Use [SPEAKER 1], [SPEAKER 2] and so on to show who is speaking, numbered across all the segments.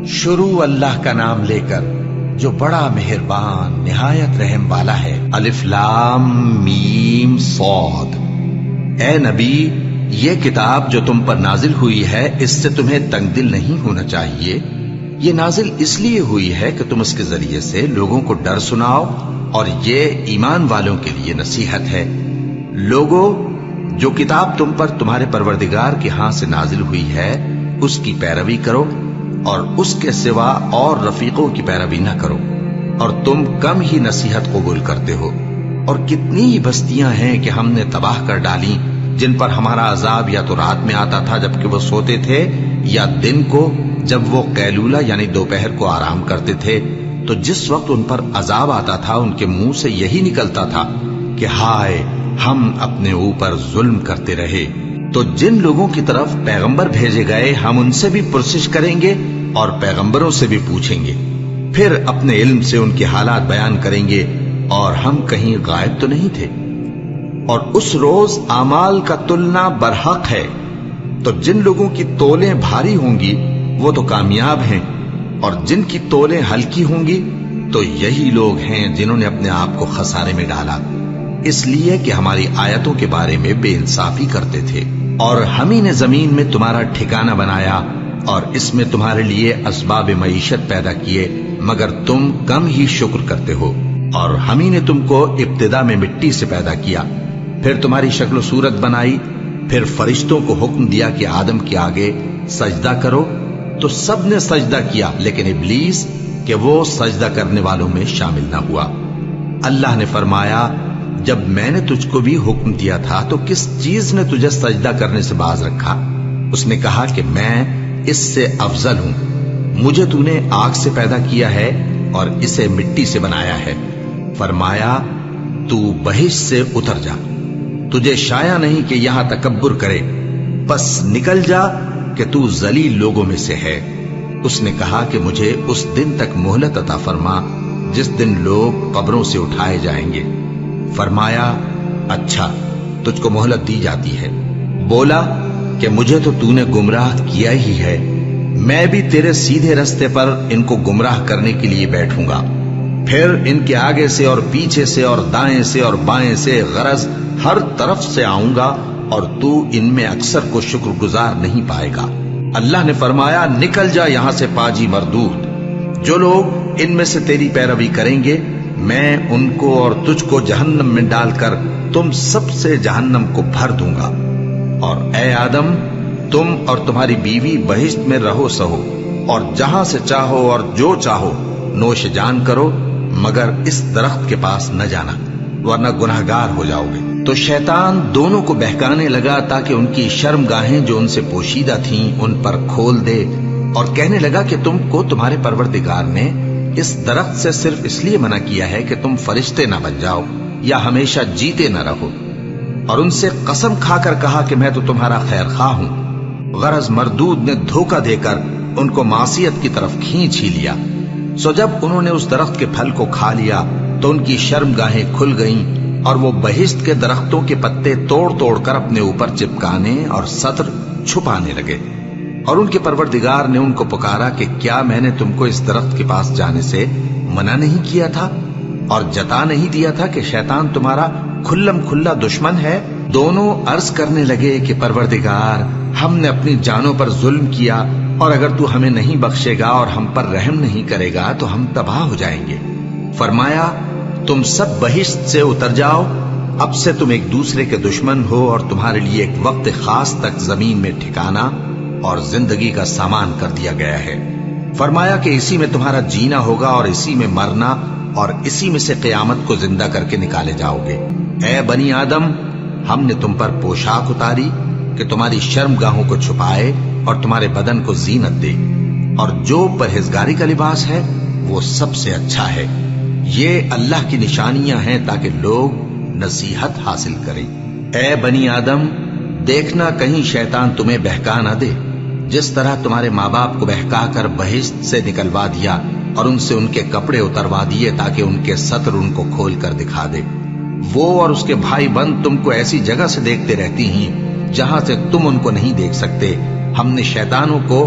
[SPEAKER 1] شروع اللہ کا نام لے کر جو بڑا مہربان نہایت رحم والا ہے۔ الف لام میم صاد۔ اے نبی، یہ کتاب جو تم پر نازل ہوئی ہے اس سے تمہیں تنگ دل نہیں ہونا چاہیے۔ یہ نازل اس لیے ہوئی ہے کہ تم اس کے ذریعے سے لوگوں کو ڈر سناؤ، اور یہ ایمان والوں کے لیے نصیحت ہے۔ لوگوں، جو کتاب تم پر تمہارے پروردگار کے ہاں سے نازل ہوئی ہے اس کی پیروی کرو، اور اس کے سوا اور رفیقوں کی پیروی نہ کرو، اور تم کم ہی نصیحت قبول کرتے ہو۔ اور کتنی ہی بستیاں ہیں کہ ہم نے تباہ کر ڈالی جن پر ہمارا عذاب یا تو رات میں آتا تھا جبکہ وہ سوتے تھے، یا دن کو جب وہ قیلولہ یعنی دوپہر کو آرام کرتے تھے، تو جس وقت ان پر عذاب آتا تھا ان کے منہ سے یہی نکلتا تھا کہ ہائے، ہم اپنے اوپر ظلم کرتے رہے۔ تو جن لوگوں کی طرف پیغمبر بھیجے گئے ہم ان سے بھی پرسش کریں گے اور پیغمبروں سے بھی پوچھیں گے، پھر اپنے علم سے ان کے حالات بیان کریں گے، اور ہم کہیں غائب تو نہیں تھے۔ اور اس روز اعمال کا تلنا برحق ہے، تو جن لوگوں کی تولیں بھاری ہوں گی وہ تو کامیاب ہیں، اور جن کی تولیں ہلکی ہوں گی تو یہی لوگ ہیں جنہوں نے اپنے آپ کو خسارے میں ڈالا، اس لیے کہ ہماری آیتوں کے بارے میں بے انصافی کرتے تھے۔ اور ہم ہی نے زمین میں تمہارا ٹھکانہ بنایا اور اس میں تمہارے لیے اسباب معیشت پیدا کیے، مگر تم کم ہی شکر کرتے ہو۔ اور ہم ہی نے تم کو ابتدا میں مٹی سے پیدا کیا، پھر تمہاری شکل و صورت بنائی، پھر فرشتوں کو حکم دیا کہ آدم کے آگے سجدہ کرو، تو سب نے سجدہ کیا لیکن ابلیس کہ وہ سجدہ کرنے والوں میں شامل نہ ہوا۔ اللہ نے فرمایا، جب میں نے تجھ کو بھی حکم دیا تھا تو کس چیز نے تجھے سجدہ کرنے سے باز رکھا؟ اس نے کہا کہ میں اس سے افضل ہوں، مجھے تو نے آگ سے پیدا کیا ہے اور اسے مٹی سے بنایا ہے۔ فرمایا، تو بہشت سے اتر جا، تجھے شایع نہیں کہ یہاں تکبر کرے، پس نکل جا کہ تو ذلیل لوگوں میں سے ہے۔ اس نے کہا کہ مجھے اس دن تک مہلت عطا فرما جس دن لوگ قبروں سے اٹھائے جائیں گے۔ فرمایا، اچھا، تجھ کو مہلت دی جاتی ہے۔ بولا کہ مجھے تو نے گمراہ کیا ہی ہے، میں بھی تیرے سیدھے رستے پر ان کو گمراہ کرنے کے لیے بیٹھوں گا، پھر ان کے آگے سے اور پیچھے سے اور دائیں سے اور بائیں سے، غرض ہر طرف سے آؤں گا، اور تو ان میں اکثر کو شکر گزار نہیں پائے گا۔ اللہ نے فرمایا، نکل جا یہاں سے پاجی مردود، جو لوگ ان میں سے تیری پیروی کریں گے میں ان کو اور تجھ کو جہنم میں ڈال کر تم سب سے جہنم کو بھر دوں گا۔ اور اے آدم، تم اور تمہاری بیوی بہشت میں رہو سہو، اور جہاں سے چاہو اور جو چاہو نوش جان کرو، مگر اس درخت کے پاس نہ جانا ورنہ گناہگار ہو جاؤ گے۔ تو شیطان دونوں کو بہکانے لگا تاکہ ان کی شرم گاہیں جو ان سے پوشیدہ تھیں ان پر کھول دے، اور کہنے لگا کہ تم کو تمہارے پروردگار نے اس درخت سے صرف اس لیے منع کیا ہے کہ تم فرشتے نہ بن جاؤ یا ہمیشہ جیتے نہ رہو۔ اور ان سے قسم کھا کر کہا کہ میں تو تمہارا خیر خواہ ہوں۔ غرض مردود نے دھوکہ دے کر ان کو معصیت کی طرف کھینچ ہی لیا۔ سو جب انہوں نے اس درخت کے پھل کو کھا لیا تو ان کی شرم گاہیں کھل گئیں، اور وہ بہشت کے درختوں کے پتے توڑ توڑ کر اپنے اوپر چپکانے اور سطر چھپانے لگے۔ اور ان کے پروردگار نے ان کو پکارا کہ کیا میں نے تم کو اس درخت کے پاس جانے سے منع نہیں کیا تھا، اور جتا نہیں دیا تھا کہ شیطان تمہارا کھلم کھلا دشمن ہے؟ دونوں عرض کرنے لگے کہ پروردگار، ہم نے اپنی جانوں پر ظلم کیا، اور اگر تو ہمیں نہیں بخشے گا اور ہم پر رحم نہیں کرے گا تو ہم تباہ ہو جائیں گے۔ فرمایا، تم سب بہشت سے اتر جاؤ، اب سے تم ایک دوسرے کے دشمن ہو، اور تمہارے لیے ایک وقت خاص تک زمین میں ٹھکانا اور زندگی کا سامان کر دیا گیا ہے۔ فرمایا کہ اسی میں تمہارا جینا ہوگا اور اسی میں مرنا، اور اسی میں سے قیامت کو زندہ کر کے نکالے جاؤ گے۔ اے بنی آدم، ہم نے تم پر پوشاک اتاری کہ تمہاری شرم گاہوں کو چھپائے اور تمہارے بدن کو زینت دے، اور جو پرہیزگاری کا لباس ہے وہ سب سے اچھا ہے۔ یہ اللہ کی نشانیاں ہیں تاکہ لوگ نصیحت حاصل کریں۔ اے بنی آدم، دیکھنا کہیں شیطان تمہیں بہکا نہ دے، جس طرح تمہارے ماں باپ کو بہکا کر بہشت سے نکلوا دیا اور ان سے ان کے کپڑے اتروا دیے تاکہ ان کے سطر ان کو کھول کر دکھا دے۔ وہ اور اس کے بھائی بند تم کو ایسی جگہ سے دیکھتے رہتی ہیں جہاں سے تم ان کو نہیں دیکھ سکتے۔ ہم نے شیطانوں کو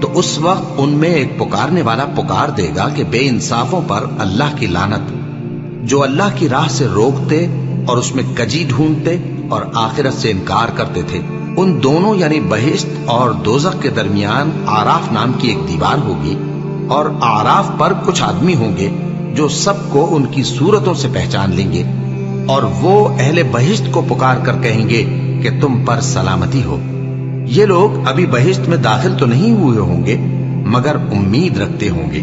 [SPEAKER 1] تو اس وقت ان میں ایک پکارنے والا پکار دے گا کہ بے انصافوں پر اللہ کی لعنت، جو اللہ کی راہ سے روکتے اور اس میں کجی ڈھونڈتے اور آخرت سے انکار کرتے تھے۔ ان دونوں یعنی بہشت اور دوزخ کے درمیان آراف نام کی ایک دیوار ہوگی، اور آراف پر کچھ آدمی ہوں گے جو سب کو ان کی صورتوں سے پہچان لیں گے، اور وہ اہل بہشت کو پکار کر کہیں گے کہ تم پر سلامتی ہو۔ یہ لوگ ابھی بہشت میں داخل تو نہیں ہوئے ہوں گے مگر امید رکھتے ہوں گے،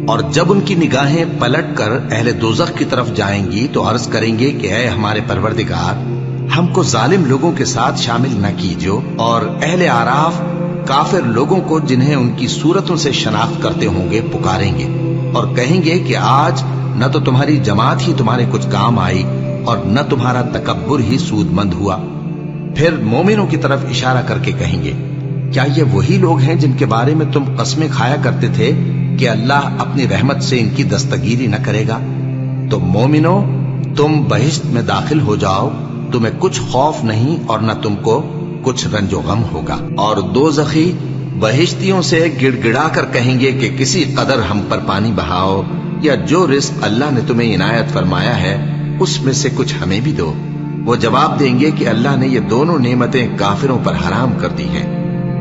[SPEAKER 1] اور جب ان کی نگاہیں پلٹ کر اہل دوزخ کی طرف جائیں گی تو عرض کریں گے کہ اے ہمارے پروردگار، ہم کو ظالم لوگوں کے ساتھ شامل نہ کیجو۔ اور اہل آراف کافر لوگوں کو جنہیں ان کی صورتوں سے شناخت کرتے ہوں گے پکاریں گے اور کہیں گے کہ آج نہ تو تمہاری جماعت ہی تمہارے کچھ کام آئی اور نہ تمہارا تکبر ہی سود مند ہوا۔ پھر مومنوں کی طرف اشارہ کر کے کہیں گے، کیا یہ وہی لوگ ہیں جن کے بارے میں تم قسمیں کھایا کرتے تھے کہ اللہ اپنی رحمت سے ان کی دستگیری نہ کرے گا؟ تو مومنوں، تم بہشت میں داخل ہو جاؤ، تمہیں کچھ خوف نہیں اور نہ تم کو کچھ رنج و غم ہوگا۔ اور دوزخی بہشتیوں سے گڑ گڑا کر کہیں گے کہ کسی قدر ہم پر پانی بہاؤ، یا جو رزق اللہ نے تمہیں عنایت فرمایا ہے اس میں سے کچھ ہمیں بھی دو۔ وہ جواب دیں گے کہ اللہ نے یہ دونوں نعمتیں کافروں پر حرام کر دی ہیں،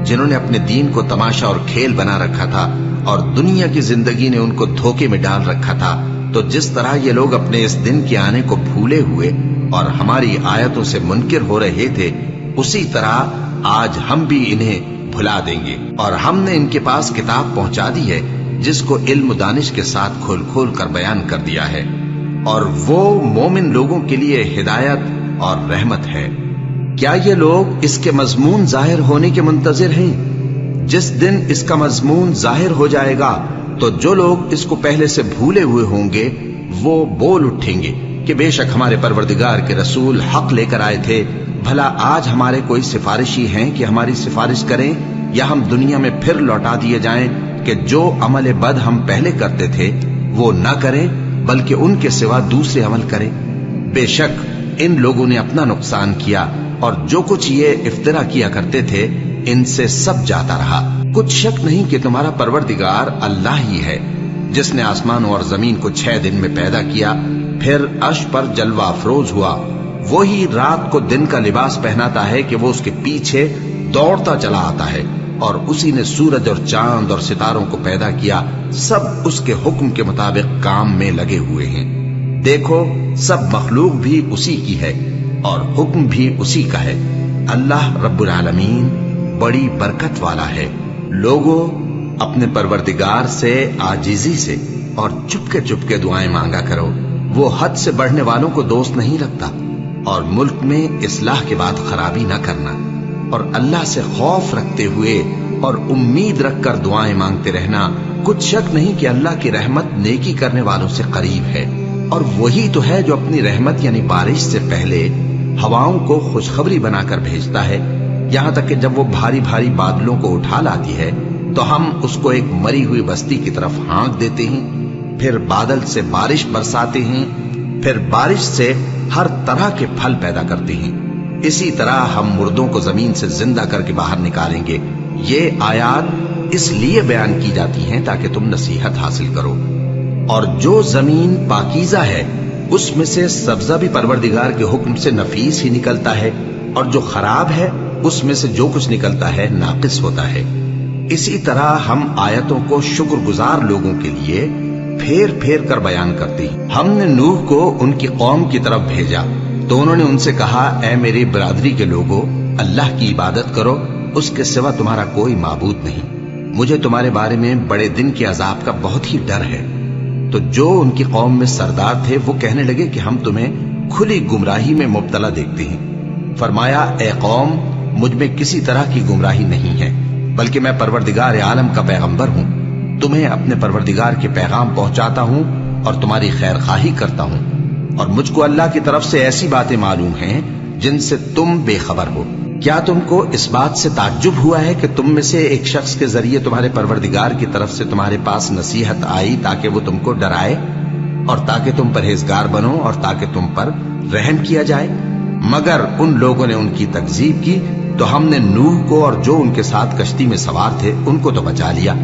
[SPEAKER 1] جنہوں نے اپنے دین کو تماشا اور کھیل بنا رکھا تھا اور دنیا کی زندگی نے ان کو دھوکے میں ڈال رکھا تھا۔ تو جس طرح یہ لوگ اپنے اس دن کے آنے کو بھولے ہوئے اور ہماری آیتوں سے منکر ہو رہے تھے، اسی طرح آج ہم بھی انہیں بھلا دیں گے۔ اور ہم نے ان کے پاس کتاب پہنچا دی ہے جس کو علم و دانش کے ساتھ کھول کھول کر بیان کر دیا ہے، اور وہ مومن لوگوں کے لیے ہدایت اور رحمت ہے۔ کیا یہ لوگ اس کے مضمون ظاہر ہونے کے منتظر ہیں؟ جس دن اس کا مضمون ظاہر ہو جائے گا تو جو لوگ اس کو پہلے سے بھولے ہوئے ہوں گے وہ بول اٹھیں گے کہ بے شک ہمارے پروردگار کے رسول حق لے کر آئے تھے، بھلا آج ہمارے کوئی سفارشی ہیں کہ ہماری سفارش کریں، یا ہم دنیا میں پھر لوٹا دیے جائیں کہ جو عمل بد ہم پہلے کرتے تھے وہ نہ کریں بلکہ ان کے سوا دوسرے عمل کریں۔ بے شک ان لوگوں نے اپنا نقصان کیا، اور جو کچھ یہ افترا کیا کرتے تھے ان سے سب جاتا رہا۔ کچھ شک نہیں کہ تمہارا پروردگار اللہ ہی ہے جس نے آسمانوں اور زمین کو 6 دن میں پیدا کیا، پھر عرش پر جلوہ افروز ہوا۔ وہی رات کو دن کا لباس پہناتا ہے کہ وہ اس کے پیچھے دوڑتا چلا آتا ہے، اور اسی نے سورج اور چاند اور ستاروں کو پیدا کیا، سب اس کے حکم کے مطابق کام میں لگے ہوئے ہیں۔ دیکھو، سب مخلوق بھی اسی کی ہے اور حکم بھی اسی کا ہے۔ اللہ رب العالمین بڑی برکت والا ہے۔ لوگوں، اپنے پروردگار سے عاجزی سے اور چپ کے دعائیں مانگا کرو، وہ حد سے بڑھنے والوں کو دوست نہیں رکھتا، اور ملک میں اصلاح کے بعد خرابی نہ کرنا، اور اللہ سے خوف رکھتے ہوئے اور امید رکھ کر دعائیں مانگتے رہنا۔ کچھ شک نہیں کہ اللہ کی رحمت نیکی کرنے والوں سے قریب ہے، اور وہی تو ہے جو اپنی رحمت یعنی بارش سے پہلے ہواؤں کو خوشخبری بنا کر بھیجتا ہے، یہاں تک کہ جب وہ بھاری بھاری بادلوں کو اٹھا لاتی ہے تو ہم اس کو ایک مری ہوئی بستی کی طرف ہانک دیتے ہیں، پھر بادل سے بارش برساتے ہیں، پھر بارش سے ہر طرح کے پھل پیدا کرتے ہیں۔ اسی طرح ہم مردوں کو زمین سے زندہ کر کے باہر نکالیں گے۔ یہ آیات اس لیے بیان کی جاتی ہیں تاکہ تم نصیحت حاصل کرو۔ اور جو زمین پاکیزہ ہے اس میں سے سبزہ بھی پروردگار کے حکم سے نفیس ہی نکلتا ہے، اور جو خراب ہے اس میں سے جو کچھ نکلتا ہے ناقص ہوتا ہے۔ اسی طرح ہم آیتوں کو شکر گزار لوگوں کے لیے پھیر پھیر کر بیان کرتے ہیں۔ ہم نے نوح کو ان کی قوم کی طرف بھیجا تو انہوں نے ان سے کہا، اے میری برادری کے لوگوں، اللہ کی عبادت کرو، اس کے سوا تمہارا کوئی معبود نہیں۔ مجھے تمہارے بارے میں بڑے دن کے عذاب کا بہت ہی ڈر ہے۔ تو جو ان کی قوم میں سردار تھے وہ کہنے لگے کہ ہم تمہیں کھلی گمراہی میں مبتلا دیکھتے ہیں۔ فرمایا، اے قوم، مجھ میں کسی طرح کی گمراہی نہیں ہے، بلکہ میں پروردگار عالم کا پیغمبر ہوں، تمہیں اپنے پروردگار کے پیغام پہنچاتا ہوں اور تمہاری خیر خواہی کرتا ہوں، اور مجھ کو اللہ کی طرف سے ایسی باتیں معلوم ہیں جن سے تم بے خبر ہو۔ کیا تم کو اس بات سے تعجب ہوا ہے کہ تم میں سے ایک شخص کے ذریعے تمہارے پروردگار کی طرف سے تمہارے پاس نصیحت آئی تاکہ وہ تم کو ڈرائے اور تاکہ تم پرہیزگار بنو اور تاکہ تم پر رحم کیا جائے؟ مگر ان لوگوں نے ان کی تکذیب کی تو ہم نے نوح کو اور جو ان کے ساتھ کشتی میں سوار تھے ان کو تو بچا لیا،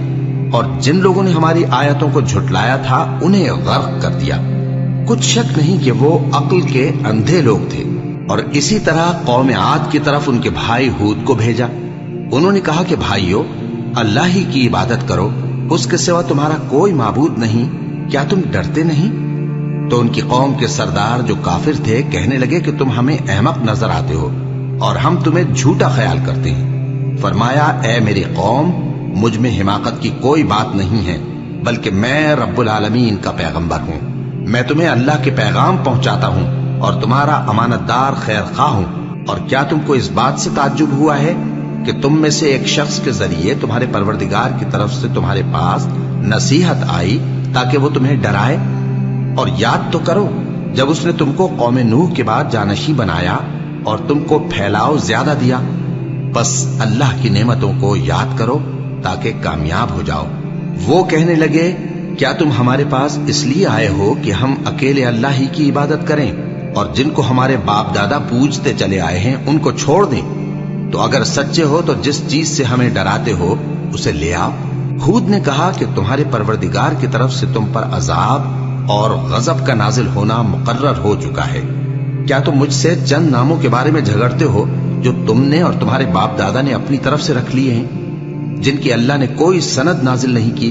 [SPEAKER 1] اور جن لوگوں نے ہماری آیتوں کو جھٹلایا تھا انہیں غرق کر دیا۔ کچھ شک نہیں کہ وہ عقل کے اندھے لوگ تھے۔ اور اسی طرح قوم عاد کی طرف ان کے بھائی ہود کو بھیجا۔ انہوں نے کہا کہ بھائیو، اللہ ہی کی عبادت کرو، اس کے سوا تمہارا کوئی معبود نہیں، کیا تم ڈرتے نہیں؟ تو ان کی قوم کے سردار جو کافر تھے کہنے لگے کہ تم ہمیں احمق نظر آتے ہو اور ہم تمہیں جھوٹا خیال کرتے ہیں۔ فرمایا، اے میری قوم، مجھ میں حماقت کی کوئی بات نہیں ہے، بلکہ میں رب العالمین کا پیغمبر ہوں۔ میں تمہیں اللہ کے پیغام پہنچاتا ہوں اور تمہارا امانت دار خیر خواہ ہوں۔ اور کیا تم کو اس بات سے تعجب ہوا ہے کہ تم میں سے ایک شخص کے ذریعے تمہارے پروردگار کی طرف سے تمہارے پاس نصیحت آئی تاکہ وہ تمہیں ڈرائے؟ اور یاد تو کرو جب اس نے تم کو قوم نوح کے بعد جانشین بنایا اور تم کو پھیلاؤ زیادہ دیا۔ بس اللہ کی نعمتوں کو یاد کرو تاکہ کامیاب ہو جاؤ۔ وہ کہنے لگے، کیا تم ہمارے پاس اس لیے آئے ہو کہ ہم اکیلے اللہ ہی کی عبادت کریں اور جن کو ہمارے باپ دادا پوجتے چلے آئے ہیں ان کو چھوڑ دیں؟ تو اگر سچے ہو تو جس چیز سے ہمیں ڈراتے ہو اسے لے آؤ۔ ہود نے کہا کہ تمہارے پروردگار کی طرف سے تم پر عذاب اور غضب کا نازل ہونا مقرر ہو چکا ہے۔ کیا تم مجھ سے چند ناموں کے بارے میں جھگڑتے ہو جو تم نے اور تمہارے باپ دادا نے اپنی طرف سے رکھ لیے ہیں، جن کی اللہ نے کوئی سند نازل نہیں کی؟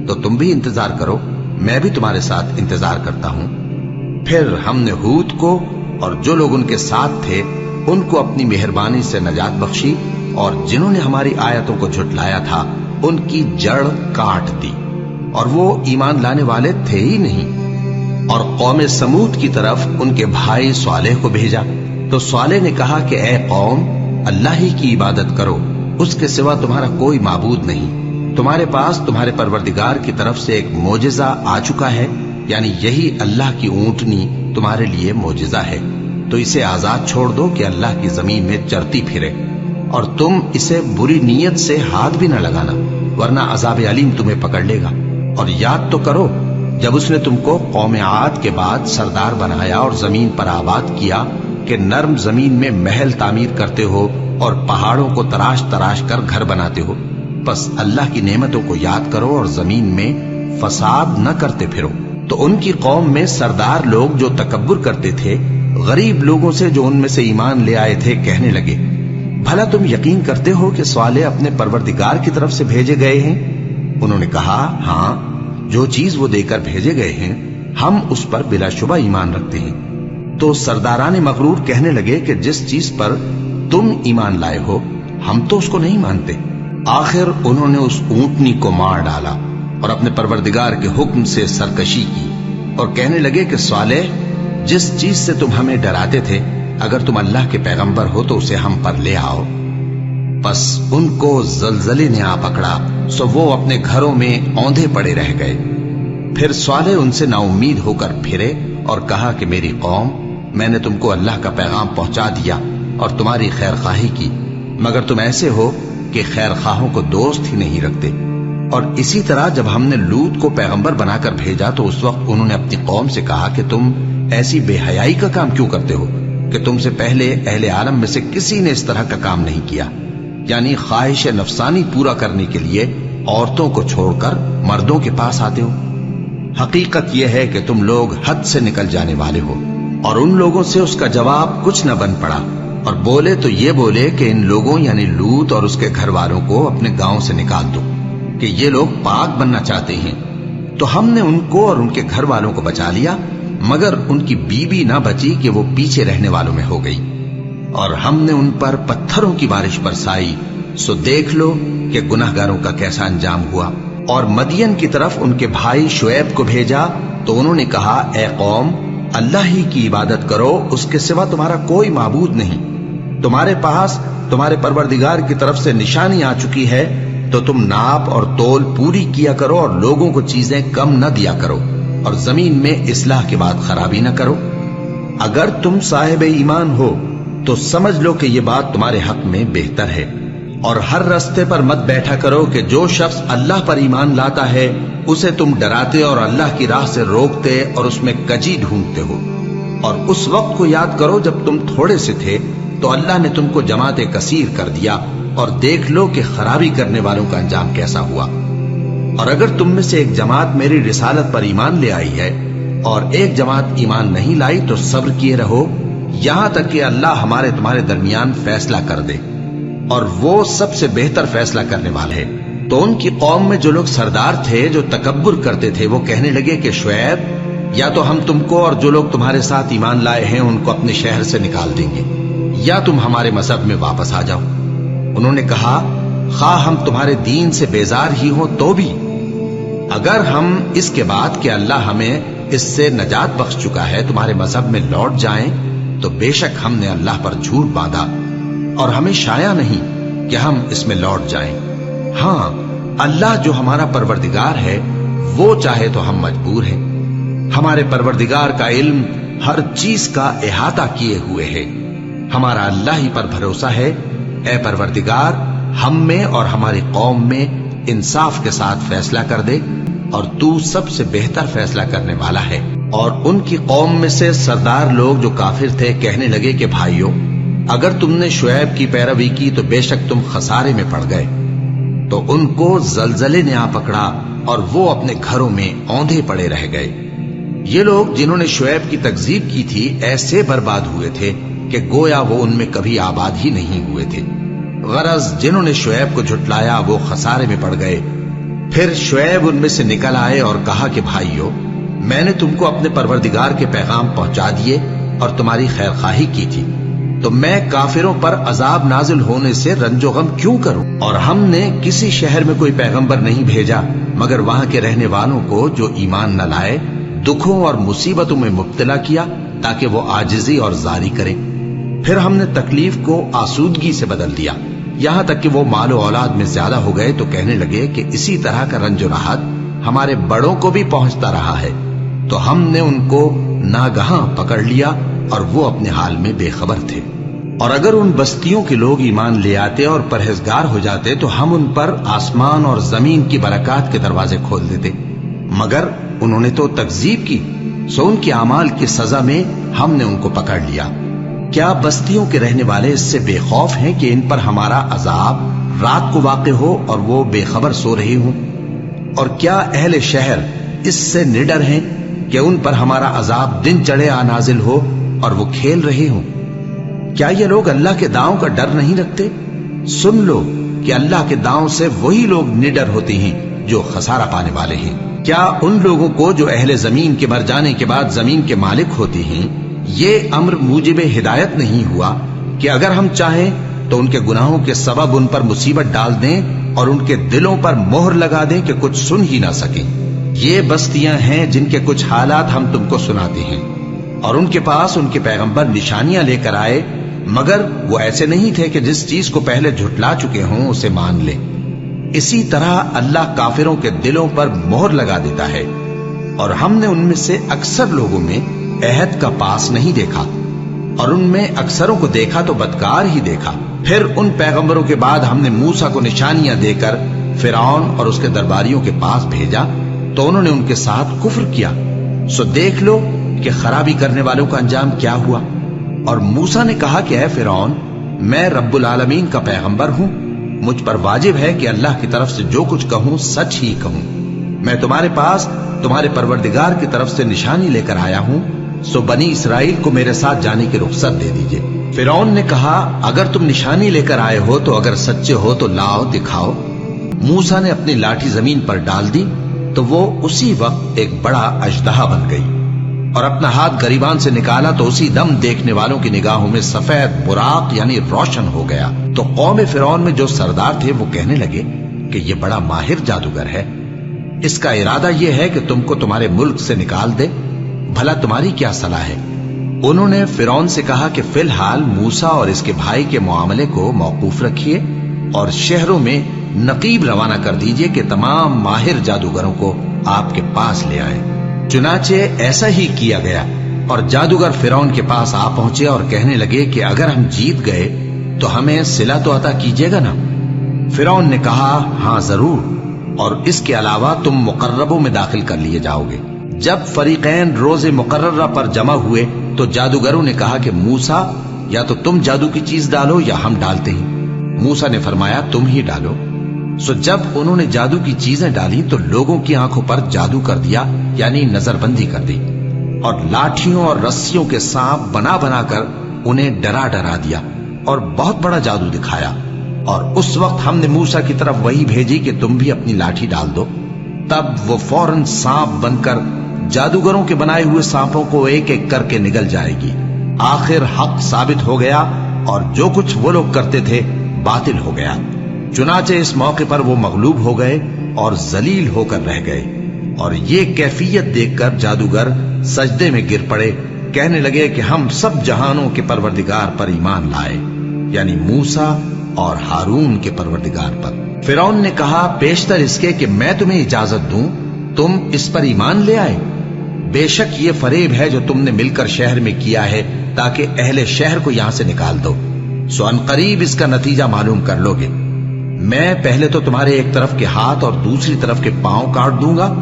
[SPEAKER 1] تو تم بھی انتظار کرو، میں بھی تمہارے ساتھ انتظار کرتا ہوں۔ پھر ہم نے ہود کو اور جو لوگ ان کے ساتھ تھے ان کو اپنی مہربانی سے نجات بخشی، اور جنہوں نے ہماری آیتوں کو جھٹلایا تھا ان کی جڑ کاٹ دی، اور وہ ایمان لانے والے تھے ہی نہیں۔ اور قوم سمود کی طرف ان کے بھائی صالح کو بھیجا، تو صالح نے کہا کہ اے قوم، اللہ ہی کی عبادت کرو، اس کے سوا تمہارا کوئی معبود نہیں۔ تمہارے پاس تمہارے پروردگار کی طرف سے ایک معجزہ آ چکا ہے، یعنی یہی اللہ کی اونٹنی تمہارے لیے معجزہ ہے، تو اسے آزاد چھوڑ دو کہ اللہ کی زمین میں چرتی پھرے، اور تم اسے بری نیت سے ہاتھ بھی نہ لگانا، ورنہ عذاب علیم تمہیں پکڑ لے گا۔ اور یاد تو کرو جب اس نے تم کو قوم عاد کے بعد سردار بنایا اور زمین پر آباد کیا کہ نرم زمین میں محل تعمیر کرتے ہو اور پہاڑوں کو تراش تراش کر گھر بناتے ہو۔ بس اللہ کی نعمتوں کو یاد کرو اور زمین میں فساد نہ کرتے پھرو۔ تو ان کی قوم میں سردار لوگ جو تکبر کرتے تھے غریب لوگوں سے جو ان میں سے ایمان لے آئے تھے کہنے لگے، بھلا تم یقین کرتے ہو کہ صالح اپنے پروردگار کی طرف سے بھیجے گئے ہیں؟ انہوں نے کہا، ہاں، جو چیز وہ دے کر بھیجے گئے ہیں ہم اس پر بلا شبہ ایمان رکھتے ہیں۔ تو سرداران مغرور کہنے لگے کہ جس چیز پر تم ایمان لائے ہو ہم تو اس کو نہیں مانتے۔ آخر انہوں نے اس اونٹنی کو مار ڈالا اور اپنے پروردگار کے حکم سے سرکشی کی، اور کہنے لگے کہ صالح، جس چیز سے تم ہمیں ڈراتے تھے اگر تم اللہ کے پیغمبر ہو تو اسے ہم پر لے آؤ۔ بس ان کو زلزلے نے آ پکڑا، سو وہ اپنے گھروں میں اوندھے پڑے رہ گئے۔ پھر صالح ان سے نا امید ہو کر پھرے اور کہا کہ میری قوم، میں نے تم کو اللہ کا پیغام پہنچا دیا اور تمہاری خیر خواہی کی، مگر تم ایسے ہو کہ خیر خواہوں کو دوست ہی نہیں رکھتے۔ اور اسی طرح جب ہم نے لوط کو پیغمبر بنا کر بھیجا تو اس وقت انہوں نے اپنی قوم سے کہا کہ تم ایسی بے حیائی کا کام کیوں کرتے ہو کہ تم سے پہلے اہل عالم میں سے کسی نے اس طرح کا کام نہیں کیا، یعنی خواہش نفسانی پورا کرنے کے لیے عورتوں کو چھوڑ کر مردوں کے پاس آتے ہو۔ حقیقت یہ ہے کہ تم لوگ حد سے نکل جانے والے ہو۔ اور ان لوگوں سے اس کا جواب کچھ نہ بن پڑا، اور بولے تو یہ بولے کہ ان لوگوں یعنی لوط اور اس کے گھر والوں کو اپنے گاؤں سے نکال دو کہ یہ لوگ پاک بننا چاہتے ہیں۔ تو ہم نے ان کو اور ان کے گھر والوں کو بچا لیا، مگر ان کی بیوی نہ بچی کہ وہ پیچھے رہنے والوں میں ہو گئی، اور ہم نے ان پر پتھروں کی بارش برسائی، سو دیکھ لو کہ گناہگاروں کا کیسا انجام ہوا۔ اور مدین کی طرف ان کے بھائی شعیب کو بھیجا تو انہوں نے کہا، اے قوم، اللہ ہی کی عبادت کرو، اس کے سوا تمہارا کوئی معبود نہیں۔ تمہارے پاس تمہارے پروردگار کی طرف سے نشانی آ چکی ہے، تو تم ناپ اور تول پوری کیا کرو اور لوگوں کو چیزیں کم نہ دیا کرو، اور زمین میں اصلاح کے بعد خرابی نہ کرو۔ اگر تم صاحب ایمان ہو تو سمجھ لو کہ یہ بات تمہارے حق میں بہتر ہے، اور ہر رستے پر مت بیٹھا کرو کہ جو شخص اللہ پر ایمان لاتا ہے اسے تم ڈراتے اور اللہ کی راہ سے روکتے اور اس میں کجی ڈھونڈتے ہو۔ اور اس وقت کو یاد کرو جب تم تھوڑے سے تھے تو اللہ نے تم کو جماعت کثیر کر دیا، اور دیکھ لو کہ خرابی کرنے والوں کا انجام کیسا ہوا۔ اور اگر تم میں سے ایک جماعت میری رسالت پر ایمان لے آئی ہے اور ایک جماعت ایمان نہیں لائی تو صبر کیے رہو یہاں تک کہ اللہ ہمارے تمہارے درمیان فیصلہ کر دے، اور وہ سب سے بہتر فیصلہ کرنے والا ہے۔ تو ان کی قوم میں جو لوگ سردار تھے، جو تکبر کرتے تھے، وہ کہنے لگے کہ شعیب، یا تو ہم تم کو اور جو لوگ تمہارے ساتھ ایمان لائے ہیں ان کو اپنے شہر سے نکال دیں گے، یا تم ہمارے مذہب میں واپس آ جاؤ۔ انہوں نے کہا، خواہ ہم تمہارے دین سے بیزار ہی ہوں تو بھی، اگر ہم اس کے بعد کہ اللہ ہمیں اس سے نجات بخش چکا ہے تمہارے مذہب میں لوٹ جائیں تو بے شک ہم نے اللہ پر جھوٹ باندھا، اور ہمیں شایع نہیں کہ ہم اس میں لوٹ جائیں۔ ہاں، اللہ جو ہمارا پروردگار ہے وہ چاہے تو ہم مجبور ہیں۔ ہمارے پروردگار کا علم ہر چیز کا احاطہ کیے ہوئے ہے۔ ہمارا اللہ ہی پر بھروسہ ہے۔ اے پروردگار، ہم میں اور ہماری قوم میں انصاف کے ساتھ فیصلہ کر دے، اور تو سب سے بہتر فیصلہ کرنے والا ہے۔ اور ان کی قوم میں سے سردار لوگ جو کافر تھے کہنے لگے کہ بھائیو، اگر تم نے شعیب کی پیروی کی تو بے شک تم خسارے میں پڑ گئے۔ تو ان کو زلزلے نے آ پکڑا اور وہ اپنے گھروں میں اوندھے پڑے رہ گئے۔ یہ لوگ جنہوں نے شعیب کی تکذیب کی تھی ایسے برباد ہوئے تھے کہ گویا وہ ان میں کبھی آباد ہی نہیں ہوئے تھے۔ غرض جنہوں نے شعیب کو جھٹلایا وہ خسارے میں پڑ گئے۔ پھر شعیب ان میں سے نکل آئے اور کہا کہ بھائیو، میں نے تم کو اپنے پروردگار کے پیغام پہنچا دیے اور تمہاری خیر خواہی کی تھی، تو میں کافروں پر عذاب نازل ہونے سے رنج و غم کیوں کروں؟ اور ہم نے کسی شہر میں کوئی پیغمبر نہیں بھیجا مگر وہاں کے رہنے والوں کو جو ایمان نہ لائے دکھوں اور مصیبتوں میں مبتلا کیا تاکہ وہ عاجزی اور زاری کریں۔ پھر ہم نے تکلیف کو آسودگی سے بدل دیا، یہاں تک کہ وہ مال و اولاد میں زیادہ ہو گئے تو کہنے لگے کہ اسی طرح کا رنج و راحت ہمارے بڑوں کو بھی پہنچتا رہا ہے۔ تو ہم نے ان کو ناگہاں پکڑ لیا اور وہ اپنے حال میں بے خبر تھے۔ اور اگر ان بستیوں کے لوگ ایمان لے آتے اور پرہیزگار ہو جاتے تو ہم ان پر آسمان اور زمین کی برکات کے دروازے کھول دیتے، مگر انہوں نے تو تکذیب کی، سو ان کے اعمال کی سزا میں ہم نے ان کو پکڑ لیا۔ کیا بستیوں کے رہنے والے اس سے بے خوف ہیں کہ ان پر ہمارا عذاب رات کو واقع ہو اور وہ بے خبر سو رہے ہوں؟ اور کیا اہل شہر اس سے نڈر ہیں کہ ان پر ہمارا عذاب دن چڑھے آ نازل ہو اور وہ کھیل رہے ہوں؟ کیا یہ لوگ اللہ کے داؤں کا ڈر نہیں رکھتے؟ سن لو کہ اللہ کے داؤں سے وہی لوگ نڈر ہوتے ہیں جو خسارہ پانے والے ہیں۔ کیا ان لوگوں کو جو اہل زمین کے مر جانے کے بعد زمین کے مالک ہوتے ہیں یہ امر موجب ہدایت نہیں ہوا کہ اگر ہم چاہیں تو ان کے گناہوں کے سبب ان پر مصیبت ڈال دیں اور ان کے دلوں پر مہر لگا دیں کہ کچھ سن ہی نہ سکیں؟ یہ بستیاں ہیں جن کے کچھ حالات ہم تم کو سناتے ہیں، اور ان کے پاس ان کے پیغمبر نشانیاں لے کر آئے، مگر وہ ایسے نہیں تھے کہ جس چیز کو پہلے جھٹلا چکے ہوں اسے مان لیں۔ اسی طرح اللہ کافروں کے دلوں پر مہر لگا دیتا ہے، اور ہم نے ان میں سے اکثر لوگوں میں عہد کا پاس نہیں دیکھا، اور ان میں اکثروں کو دیکھا تو بدکار ہی دیکھا۔ پھر ان پیغمبروں کے بعد ہم نے موسیٰ کو نشانیاں دے کر فرعون اور اس کے درباریوں کے پاس بھیجا تو انہوں نے ان کے ساتھ کفر کیا، سو دیکھ لو کہ خرابی کرنے والوں کا انجام کیا ہوا۔ اور موسیٰ نے کہا کہ اے فرعون، میں رب العالمین کا پیغمبر ہوں، مجھ پر واجب ہے کہ اللہ کی طرف سے جو کچھ کہوں سچ ہی کہوں۔ میں تمہارے پاس تمہارے پروردگار کی طرف سے نشانی لے کر آیا ہوں، سو بنی اسرائیل کو میرے ساتھ جانے کی رخصت دے دیجئے۔ فرعون نے کہا، اگر تم نشانی لے کر آئے ہو تو اگر سچے ہو تو لاؤ دکھاؤ۔ موسیٰ نے اپنی لاٹھی زمین پر ڈال دی تو وہ اسی وقت ایک بڑا اژدہا بن گئی، اور اپنا ہاتھ گریبان سے نکالا تو اسی دم دیکھنے والوں کی نگاہوں میں سفید براق یعنی روشن ہو گیا۔ تو قوم فرعون میں جو سردار تھے وہ کہنے لگے کہ یہ بڑا ماہر جادوگر ہے، اس کا ارادہ یہ ہے کہ تم کو تمہارے ملک سے نکال دے، بھلا تمہاری کیا صلاح ہے؟ انہوں نے فرعون سے کہا کہ فی الحال موسیٰ اور اس کے بھائی کے معاملے کو موقوف رکھیے اور شہروں میں نقیب روانہ کر دیجئے کہ تمام ماہر جادوگروں کو آپ کے پاس لے آئیں۔ چنانچہ ایسا ہی کیا گیا، اور جادوگر فرعون کے پاس آ پہنچے اور کہنے لگے کہ اگر ہم جیت گئے تو ہمیں صلہ تو عطا کیجیے گا نا؟ فرعون نے کہا، ہاں ضرور، اور اس کے علاوہ تم مقربوں میں داخل کر لیے جاؤ گے۔ جب فریقین روز مقررہ پر جمع ہوئے تو جادوگروں نے کہا کہ موسیٰ یا تو تم جادو کی چیز ڈالو یا ہم ڈالتے ہیں۔ موسیٰ نے فرمایا تم ہی ڈالو۔ سو جب انہوں نے جادو کی چیزیں ڈالی تو لوگوں کی آنکھوں پر جادو کر دیا، یعنی نظر بندی کر دی، اور لاٹھیوں اور رسیوں کے سانپ بنا بنا کر انہیں ڈرا ڈرا دیا اور بہت بڑا جادو دکھایا۔ اور اس وقت ہم نے موسیٰ کی طرف وحی بھیجی کہ تم بھی اپنی لاٹھی ڈال دو، تب وہ فوراً سانپ بن کر جادوگروں کے بنائے ہوئے سانپوں کو ایک ایک کر کے نگل جائے گی۔ آخر حق ثابت ہو گیا اور جو کچھ وہ لوگ کرتے تھے باطل ہو گیا۔ چنانچہ اس موقع پر وہ مغلوب ہو گئے اور ذلیل ہو کر رہ گئے، اور یہ کیفیت دیکھ کر جادوگر سجدے میں گر پڑے، کہنے لگے کہ ہم سب جہانوں کے پروردگار پر ایمان لائے، یعنی موسیٰ اور ہارون کے پروردگار پر۔ فرعون نے کہا پیشتر اس کے کہ میں تمہیں اجازت دوں تم اس پر ایمان لے آئے، بے شک یہ فریب ہے جو تم نے مل کر شہر میں کیا ہے تاکہ اہل شہر کو یہاں سے نکال دو، سو ان قریب اس کا نتیجہ معلوم کر لو گے۔ میں پہلے تو تمہارے ایک طرف کے ہاتھ اور دوسری طرف کے پاؤں کاٹ دوں گا،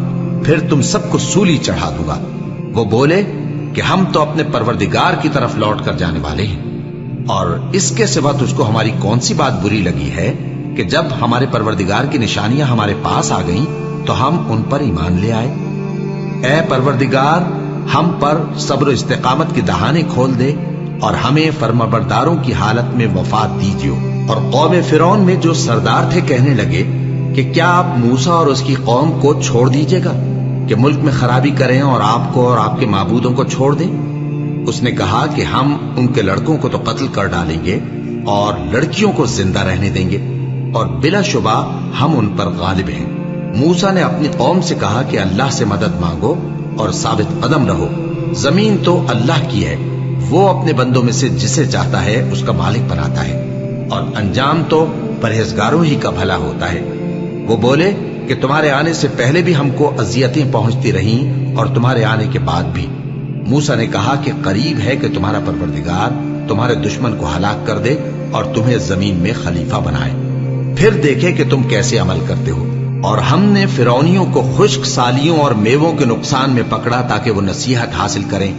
[SPEAKER 1] پھر تم سب کو سولی چڑھا دوں گا۔ وہ بولے کہ ہم تو اپنے پروردگار کی طرف لوٹ کر جانے والے ہیں، اور اس کے سوا تجھ کو ہماری کون سی بات بری لگی ہے کہ جب ہمارے پروردگار کی نشانیاں ہمارے پاس آ گئیں تو ہم ان پر ایمان لے آئے۔ اے پروردگار، ہم پر صبر و استقامت کی دہانے کھول دے اور ہمیں فرمانبرداروں کی حالت میں وفات دیجیو۔ اور قوم فرعون میں جو سردار تھے کہنے لگے کہ کیا آپ موسیٰ اور اس کی قوم کو چھوڑ دیجیے گا کہ ملک میں خرابی کریں اور آپ کو اور آپ کے معبودوں کو چھوڑ دیں؟ اس نے کہا کہ ہم ان کے لڑکوں کو تو قتل کر ڈالیں گے اور لڑکیوں کو زندہ رہنے دیں گے، اور بلا شبہ ہم ان پر غالب ہیں۔ موسیٰ نے اپنی قوم سے کہا کہ اللہ سے مدد مانگو اور ثابت قدم رہو، زمین تو اللہ کی ہے، وہ اپنے بندوں میں سے جسے چاہتا ہے اس کا مالک بناتا ہے، اور انجام تو پرہیزگاروں ہی کا بھلا ہوتا ہے۔ وہ بولے کہ تمہارے آنے سے پہلے بھی ہم کو اذیتیں پہنچتی رہیں اور تمہارے آنے کے بعد بھی۔ موسیٰ نے کہا کہ قریب ہے کہ تمہارا پروردگار تمہارے دشمن کو ہلاک کر دے اور تمہیں زمین میں خلیفہ بنائے، پھر دیکھے کہ تم کیسے عمل کرتے ہو۔ اور ہم نے فرعونیوں کو خشک سالیوں اور میووں کے نقصان میں پکڑا تاکہ وہ نصیحت حاصل کریں،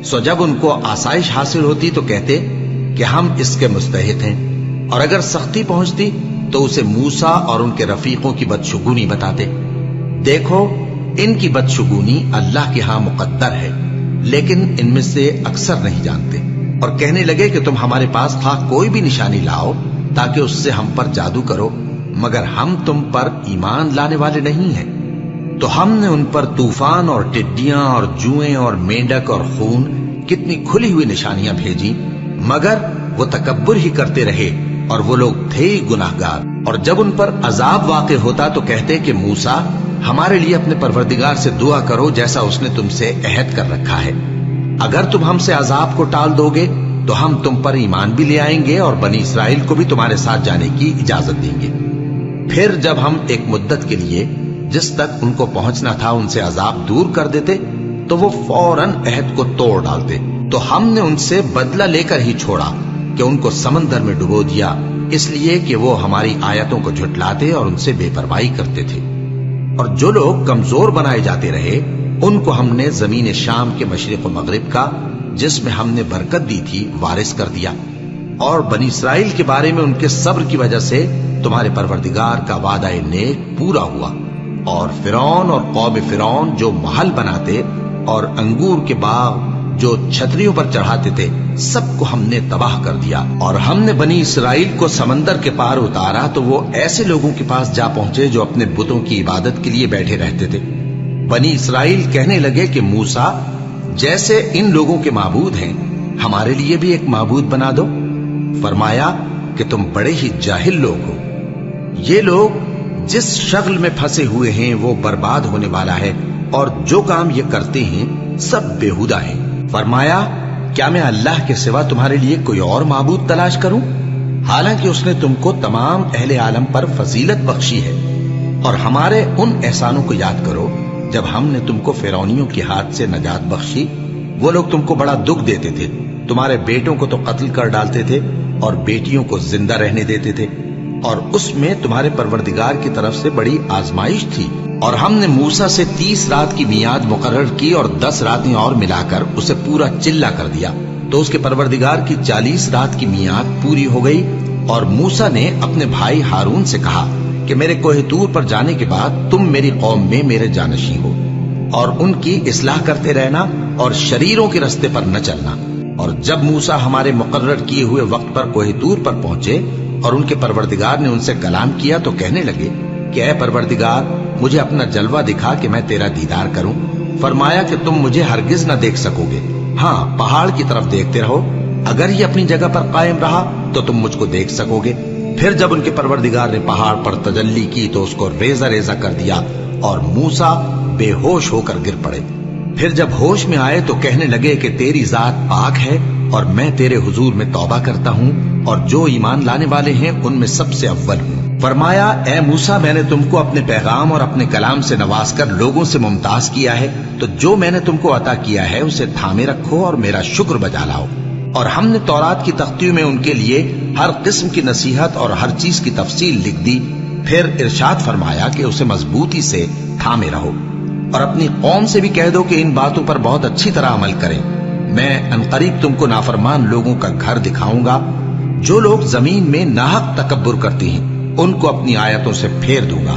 [SPEAKER 1] سو جب ان کو آسائش حاصل ہوتی تو کہتے کہ ہم اس کے مستحق ہیں، اور اگر سختی پہنچتی تو اسے موسیٰ اور ان کے رفیقوں کی بدشگونی بتاتے۔ دیکھو ان کی بدشگونی اللہ کے ہاں مقدر ہے، لیکن ان میں سے اکثر نہیں جانتے۔ اور کہنے لگے کہ تم ہمارے پاس خواہ کوئی بھی نشانی لاؤ تاکہ اس سے ہم پر جادو کرو، مگر ہم تم پر ایمان لانے والے نہیں ہیں۔ تو ہم نے ان پر طوفان اور ٹڈیاں اور جوئیں اور مینڈک اور خون کتنی کھلی ہوئی نشانیاں بھیجی، مگر وہ تکبر ہی کرتے رہے اور وہ لوگ تھے ہی گناہگار۔ اور جب ان پر عذاب واقع ہوتا تو کہتے کہ موسیٰ ہمارے لیے اپنے پروردگار سے دعا کرو جیسا اس نے تم سے عہد کر رکھا ہے، اگر تم ہم سے عذاب کو ٹال دو گے تو ہم تم پر ایمان بھی لے آئیں گے اور بنی اسرائیل کو بھی تمہارے ساتھ جانے کی اجازت دیں گے۔ پھر جب ہم ایک مدت کے لیے جس تک ان کو پہنچنا تھا ان سے عذاب دور کر دیتے تو وہ فوراً عہد کو توڑ ڈالتے، تو ہم نے ان سے بدلہ لے کر ہی چھوڑا کہ ان کو سمندر میں ڈبو دیا، اس لیے کہ وہ ہماری آیتوں کو جھٹلاتے اور ان سے بے پرواہی کرتے تھے۔ اور جو لوگ کمزور بنائے جاتے رہے ان کو ہم نے زمین شام کے مشرق و مغرب کا جس میں ہم نے برکت دی تھی وارث کر دیا۔ اور بنی اسرائیل کے بارے میں ان کے صبر کی وجہ سے تمہارے پروردگار کا وعدہ نیک پورا ہوا۔ اور فرعون اور قوم فرعون جو محل بناتے اور انگور کے باغ جو چھتریوں پر چڑھاتے تھے سب کو ہم نے تباہ کر دیا۔ اور ہم نے بنی اسرائیل کو سمندر کے پار اتارا تو وہ ایسے لوگوں کے پاس جا پہنچے جو اپنے بتوں کی عبادت کے لیے بیٹھے رہتے تھے۔ بنی اسرائیل کہنے لگے کہ موسیٰ جیسے ان لوگوں کے معبود ہیں ہمارے لیے بھی ایک معبود بنا دو۔ فرمایا کہ تم بڑے ہی جاہل لوگ ہو، یہ لوگ جس شغل میں پھنسے ہوئے ہیں وہ برباد ہونے والا ہے، اور جو کام یہ کرتے ہیں سب بیہودہ ہیں۔ فرمایا کیا میں اللہ کے سوا تمہارے لیے کوئی اور معبود تلاش کروں، حالانکہ اس نے تم کو تمام اہل عالم پر فضیلت بخشی ہے۔ اور ہمارے ان احسانوں کو یاد کرو جب ہم نے تم کو فرعونیوں کے ہاتھ سے نجات بخشی، وہ لوگ تم کو بڑا دکھ دیتے تھے، تمہارے بیٹوں کو تو قتل کر ڈالتے تھے اور بیٹیوں کو زندہ رہنے دیتے تھے، اور اس میں تمہارے پروردگار کی طرف سے بڑی آزمائش تھی۔ اور ہم نے موسیٰ سے 30 رات کی میعاد مقرر کی اور 10 راتیں اور ملا کر اسے پورا چلہ کر دیا، تو اس کے پروردگار کی 40 رات کی میعاد پوری ہو گئی۔ اور موسیٰ نے اپنے بھائی ہارون سے کہا کہ میرے کوہ طور پر جانے کے بعد تم میری قوم میں میرے جانشین ہو، اور ان کی اصلاح کرتے رہنا اور شریروں کے رستے پر نہ چلنا۔ اور جب موسیٰ ہمارے مقرر کیے ہوئے وقت پر کوہ طور پر پہنچے اور ان کے پروردگار نے ان سے کلام کیا تو کہنے لگے کہ اے پروردگار، مجھے اپنا جلوہ دکھا کہ میں تیرا دیدار کروں۔ فرمایا کہ تم مجھے ہرگز نہ دیکھ سکو گے، ہاں پہاڑ کی طرف دیکھتے رہو، اگر یہ اپنی جگہ پر قائم رہا تو تم مجھ کو دیکھ سکو گے۔ پھر جب ان کے پروردگار نے پہاڑ پر تجلی کی تو اس کو ریزہ ریزہ کر دیا اور موسیٰ بے ہوش ہو کر گر پڑے۔ پھر جب ہوش میں آئے تو کہنے لگے کہ تیری ذات پاک ہے اور میں تیرے حضور میں توبہ کرتا ہوں اور جو ایمان لانے والے ہیں ان میں سب سے اول ہوں۔ فرمایا اے موسیٰ، میں نے تم کو اپنے پیغام اور اپنے کلام سے نواز کر لوگوں سے ممتاز کیا ہے، تو جو میں نے تم کو عطا کیا ہے اسے تھامے رکھو اور میرا شکر بجا لاؤ۔ اور ہم نے تورات کی تختیوں میں ان کے لیے ہر قسم کی نصیحت اور ہر چیز کی تفصیل لکھ دی۔ پھر ارشاد فرمایا کہ اسے مضبوطی سے تھامے رہو اور اپنی قوم سے بھی کہہ دو کہ ان باتوں پر بہت اچھی طرح عمل کریں۔ میں عنقریب تم کو نافرمان لوگوں کا گھر دکھاؤں گا۔ جو لوگ زمین میں ناحق تکبر کرتے ہیں ان کو اپنی آیتوں سے پھیر دوں گا۔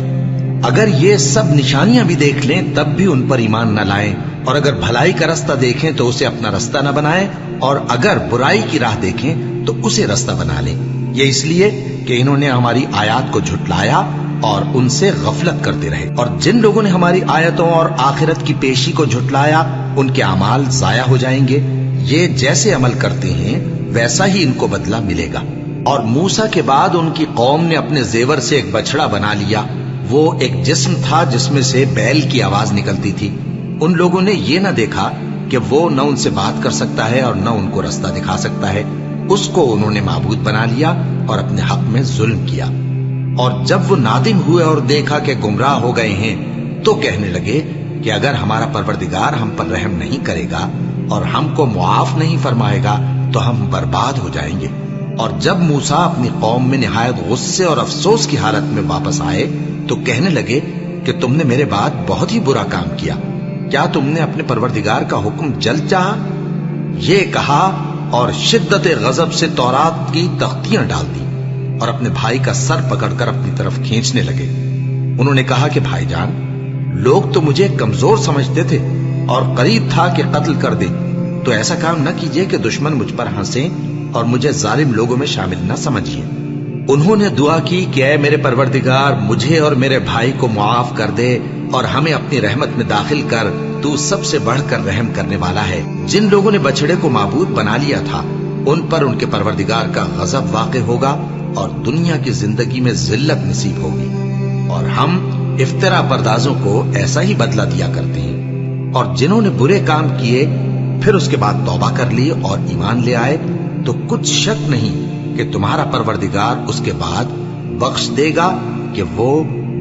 [SPEAKER 1] اگر یہ سب نشانیاں بھی دیکھ لیں تب بھی ان پر ایمان نہ لائیں، اور اگر بھلائی کا رستہ دیکھیں تو اسے اپنا رستہ نہ بنائیں، اور اگر برائی کی راہ دیکھیں تو اسے رستہ بنا لیں۔ یہ اس لیے کہ انہوں نے ہماری آیات کو جھٹلایا اور ان سے غفلت کرتے رہے، اور جن لوگوں نے ہماری آیتوں اور آخرت کی پیشی کو جھٹلایا ان کے اعمال ضائع ہو جائیں گے۔ یہ جیسے عمل کرتے ہیں ویسا ہی ان کو بدلہ ملے گا۔ اور موسیٰ کے بعد ان کی قوم نے اپنے زیور سے ایک بچڑا بنا لیا، وہ ایک جسم تھا جس میں سے بیل کی آواز نکلتی تھی۔ ان لوگوں نے یہ نہ دیکھا کہ وہ نہ ان سے بات کر سکتا ہے اور نہ ان کو رستہ دکھا سکتا ہے، اس کو انہوں نے معبود بنا لیا اور اپنے حق میں ظلم کیا۔ اور جب وہ نادم ہوئے اور دیکھا کہ گمراہ ہو گئے ہیں تو کہنے لگے کہ اگر ہمارا پروردگار ہم پر رحم نہیں کرے گا اور ہم کو معاف نہیں فرمائے گا تو ہم برباد ہو جائیں گے۔ اور جب موسیٰ اپنی قوم میں نہایت غصے اور افسوس کی حالت میں واپس آئے تو کہنے لگے کہ تم نے میرے بعد بہت ہی برا کام کیا، کیا تم نے اپنے پروردگار کا حکم جلد چاہا؟ یہ کہا اور شدت غضب سے تورات کی تختیاں ڈال دی اور اپنے بھائی کا سر پکڑ کر اپنی طرف کھینچنے لگے۔ انہوں نے کہا کہ بھائی جان، لوگ تو مجھے کمزور سمجھتے تھے اور قریب تھا کہ قتل کر دے، تو ایسا کام نہ کیجیے کہ دشمن مجھ پر ہنسیں اور مجھے ظالم لوگوں میں شامل نہ سمجھیے۔ انہوں نے دعا کی کہ اے میرے پروردگار، مجھے اور میرے بھائی کو معاف کر دے اور ہمیں اپنی رحمت میں داخل کر، تو سب سے بڑھ کر رحم کرنے والا ہے۔ جن لوگوں نے بچڑے کو معبود بنا لیا تھا ان پر ان کے پروردگار کا غضب واقع ہوگا اور دنیا کی زندگی میں ذلت نصیب ہوگی، اور ہم افترا پردازوں کو ایسا ہی بدلہ دیا کرتے ہیں۔ اور جنہوں نے برے کام کیے پھر اس کے بعد توبہ کر لی اور ایمان لے آئے تو کچھ شک نہیں کہ تمہارا پروردگار اس کے بعد بخش دے گا کہ وہ